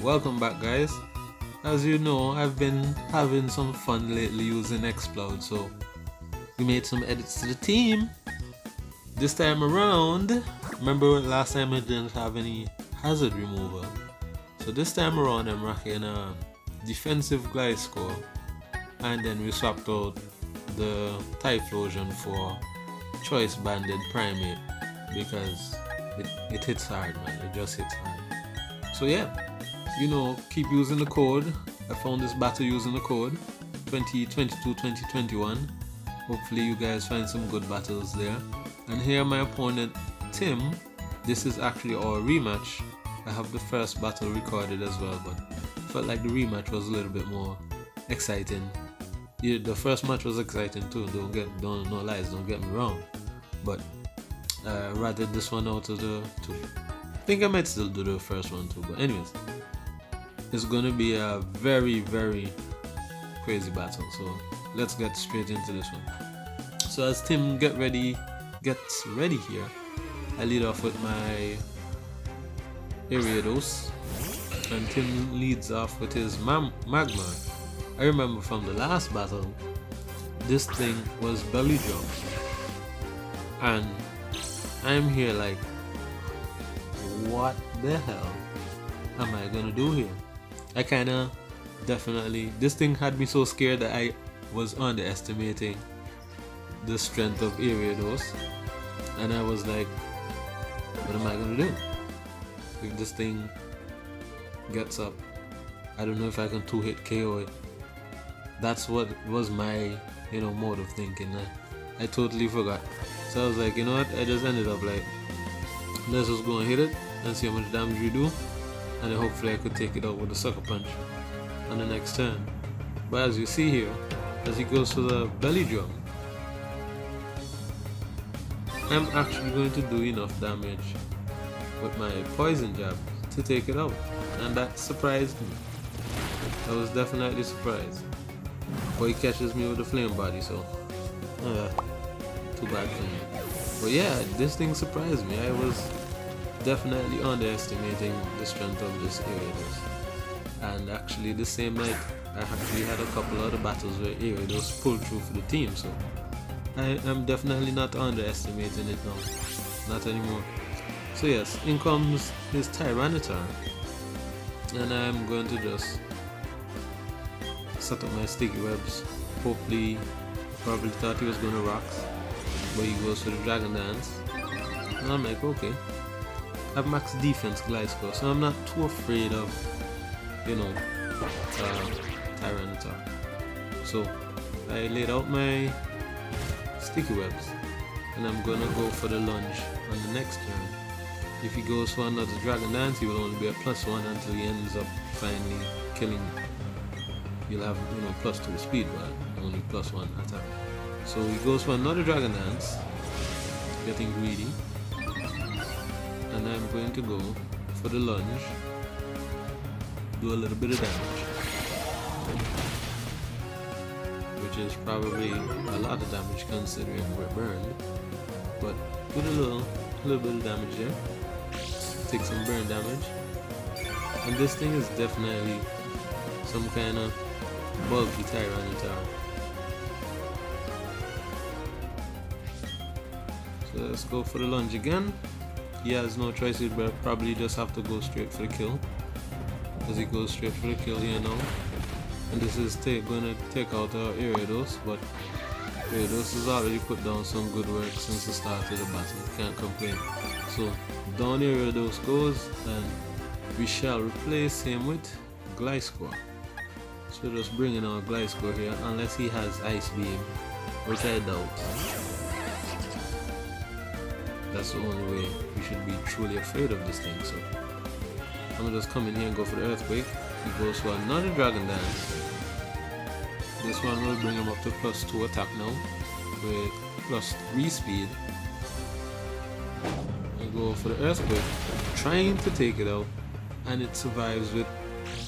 welcome back guys. As you know, I've been having some fun lately using Exploud, so we made some edits to the team. This time around, remember last time I didn't have any hazard removal, so this time around I'm rocking a defensive glide score, and then we swapped out the Typhlosion for choice banded primate because it hits hard, man. It just hits hard. So yeah, you know, keep using the code. I found this battle using the code 2022-2021. Hopefully you guys find some good battles there. And here my opponent Tim. This is actually our rematch. I have the first battle recorded as well, but felt like the rematch was a little bit more exciting. Yeah, the first match was exciting too. Don't no lies, don't get me wrong. But rather this one out of the two. I think I might still do the first one too. But anyways, it's gonna be a very crazy battle. So let's get straight into this one. So as Tim gets ready here, I lead off with my Ariados, and Tim leads off with his Magma. I remember from the last battle, this thing was belly drum, and I'm here like, what the hell am I gonna do here? I kinda definitely, this thing had me so scared that I was underestimating the strength of Ariados, and I was like, what am I gonna do? If this thing gets up, I don't know if I can 2-hit KO it. That's what was my, mode of thinking. I totally forgot. So I was like, you know what? I just ended up like, let's just go and hit it and see how much damage we do, and then hopefully I could take it out with a sucker punch on the next turn. But as you see here, as he goes to the belly drum, I'm actually going to do enough damage with my poison jab to take it out, and that surprised me. I was definitely surprised. But he catches me with a flame body, so too bad for me. But yeah, this thing surprised me. I was definitely underestimating the strength of this Ariados. And actually the same night, I actually had a couple other battles where Ariados pulled through for the team, so I am definitely not underestimating it now. Not anymore. So yes, in comes his Tyranitar, and I'm going to just set up my sticky webs. Hopefully, probably thought he was going to rocks, but he goes for the Dragon Dance, and I'm like, okay, I have max defense glide score, so I'm not too afraid of, Tyranitar. So I laid out my sticky webs, and I'm gonna go for the lunge on the next turn. If he goes for another Dragon Dance, he will only be a +1 until he ends up finally killing me. You'll have, +2 speed, but only +1 attack. So he goes for another Dragon Dance, getting greedy, and I'm going to go for the lunge, do a little bit of damage, which is probably a lot of damage considering we're burned, but put a little bit of damage there, take some burn damage, and this thing is definitely some kind of bulky Tyranitar. So let's go for the lunge again. He has no choice, he'll probably just have to go straight for the kill, as he goes straight for the kill here now. And this is going to take out our Ariados, but Ariados has already put down some good work since the start of the battle, can't complain. So down Ariados goes, and we shall replace him with Gliscor. So just bringing our Gliscor here, unless he has Ice Beam, which I doubt. That's the only way we should be truly afraid of this thing. So I'm gonna just come in here and go for the Earthquake. He goes for another Dragon Dance. This one will bring him up to +2 attack now, with +3 speed. I go for the Earthquake, trying to take it out, and it survives with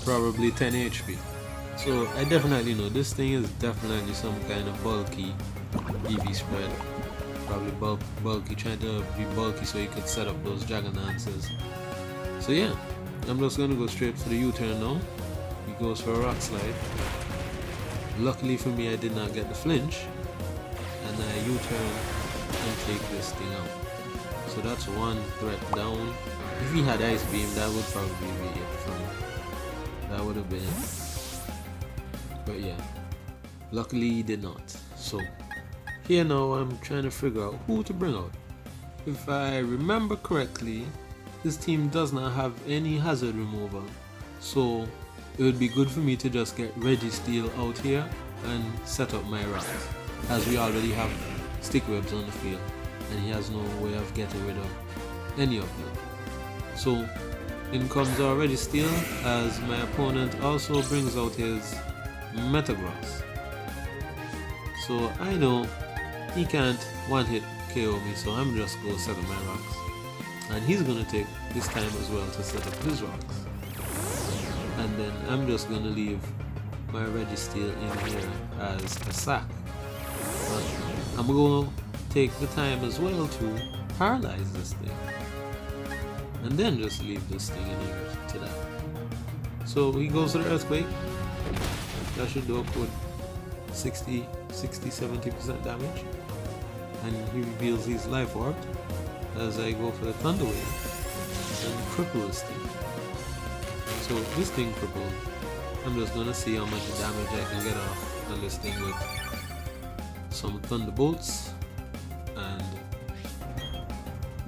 probably 10 HP. So I definitely know this thing is definitely some kind of bulky EV spread. Probably bulky, trying to be bulky so you could set up those Dragon Dances. So yeah, I'm just gonna go straight for the U-turn now. He goes for a rock slide. Luckily for me, I did not get the flinch, and I U-turn and take this thing out. So that's one threat down. If he had ice beam, that would probably be it for me. That would have been it. But yeah, luckily he did not. So here now I'm trying to figure out who to bring out. If I remember correctly, this team does not have any hazard removal, so it would be good for me to just get Registeel out here and set up my rocks, as we already have stick webs on the field and he has no way of getting rid of any of them. So in comes our Registeel, as my opponent also brings out his Metagross. So I know he can't one hit KO me, so I'm just going to set up my rocks. And he's going to take his time as well to set up his rocks. And then I'm just going to leave my Registeel in here as a sack. But I'm going to take the time as well to paralyze this thing. And then just leave this thing in here to that. So he goes to the Earthquake. That should do a good 60-70% damage. And he reveals his life orb as I go for the Thunder Wave and cripple this thing. So this thing crippled, I'm just gonna see how much damage I can get off on this thing with some Thunderbolts and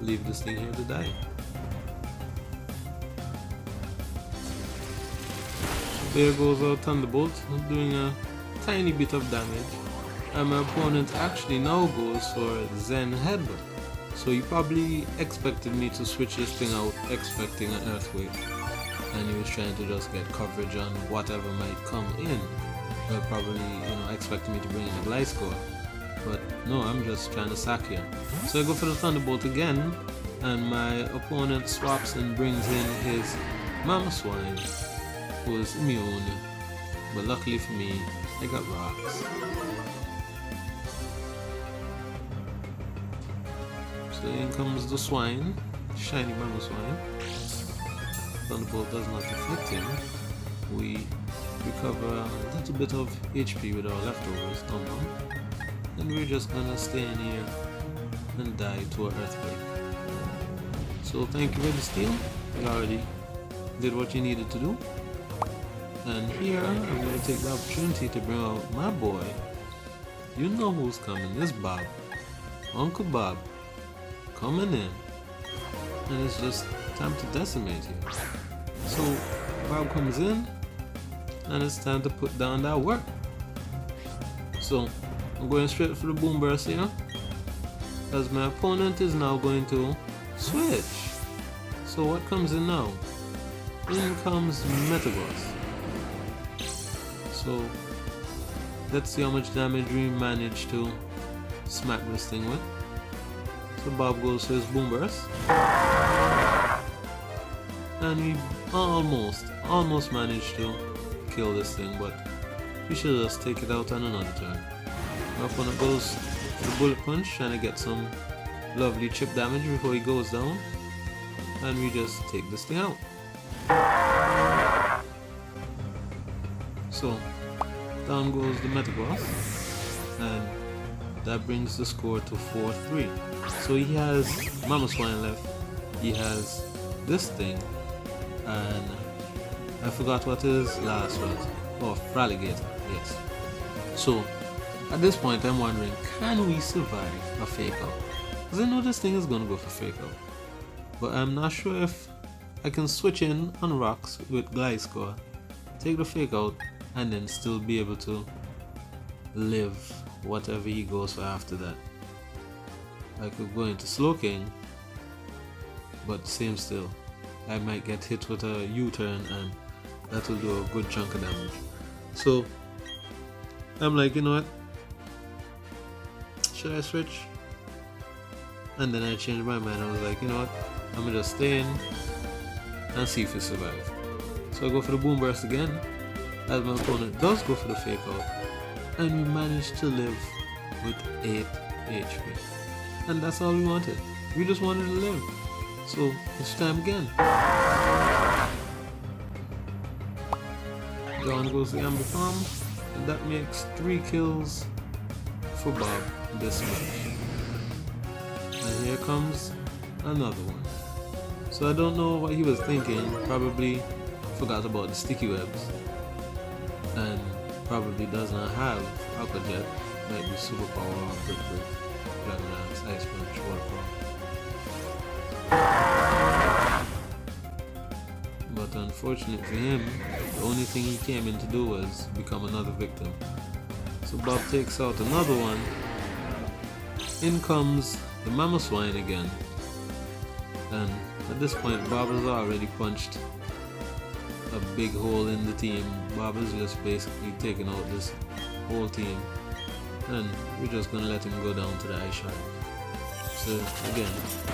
leave this thing here to die. So there goes our Thunderbolt, doing a tiny bit of damage. And my opponent actually now goes for Zen Headbutt. So he probably expected me to switch this thing out, expecting an Earthquake. And he was trying to just get coverage on whatever might come in. But probably, expecting me to bring in a Gliscor. But no, I'm just trying to sack here. So I go for the Thunderbolt again, and my opponent swaps and brings in his Mamoswine, who is immune. But luckily for me, I got rocks. So in comes the swine, shiny Mamoswine. Thunderbolt does not affect him. We recover a little bit of HP with our leftovers, Thunder. And we're just gonna stay in here and die to an Earthquake. So thank you Registeel, you already did what you needed to do. And here I'm going to take the opportunity to bring out my boy. You know who's coming, this Bob. Uncle Bob coming in. And it's just time to decimate here. So Bob comes in and it's time to put down that work. So I'm going straight for the Boom Burst here, as my opponent is now going to switch. So what comes in now? In comes Metagross. So let's see how much damage we manage to smack this thing with. So Bob goes to his Boom Burst. And we almost managed to kill this thing, but we should just take it out on another turn. Our opponent goes for the Bullet Punch, trying to get some lovely chip damage before he goes down. And we just take this thing out. So down goes the Metagross, and that brings the score to 4-3. So he has Mamoswine left, he has this thing, and I forgot what his last was. Oh, Fraligator, yes. So at this point I'm wondering, can we survive a fake out? Because I know this thing is going to go for fake out, but I'm not sure if I can switch in on rocks with Gliscor, take the fake out, and then still be able to live whatever he goes for after that. I could go into Slowking, but same still, I might get hit with a U-turn and that will do a good chunk of damage. So I'm like, you know what, should I switch? And then I changed my mind. I was like, you know what, I'm gonna just stay in and see if we survive. So I go for the Boom Burst again, as my opponent does go for the fake out, and we managed to live with 8 HP. And that's all we wanted. We just wanted to live. So it's time again. John goes to the Amber Farm, and that makes 3 kills for Bob this match. And here comes another one. So I don't know what he was thinking. Probably forgot about the sticky webs, and probably does not have Aqua Jet. Might be Superpower or Brick Brick, Dragon Lance, Ice Punch, Waterfall. But unfortunately for him, the only thing he came in to do was become another victim. So Bob takes out another one. In comes the Mama Swine again. And at this point, Bob has already punched a big hole in the team. Bob is just basically taking out this whole team. And we're just gonna let him go down to the ice shard. So again,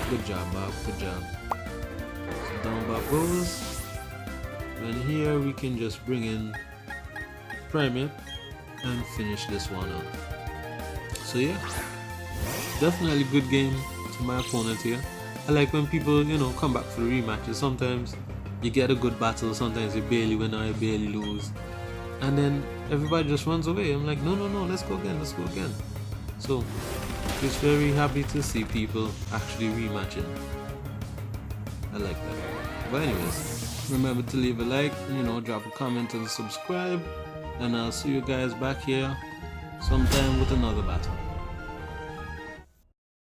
good job Bob, good job. So down Bob goes. And here we can just bring in Primate and finish this one out. So yeah, definitely good game to my opponent here. I like when people, you know, come back for the rematches. Sometimes you get a good battle, sometimes you barely win or you barely lose, and then everybody just runs away. I'm like, no, let's go again. So just very happy to see people actually rematching. I like that. But anyways, remember to leave a like, you know, drop a comment and subscribe, and I'll see you guys back here sometime with another battle.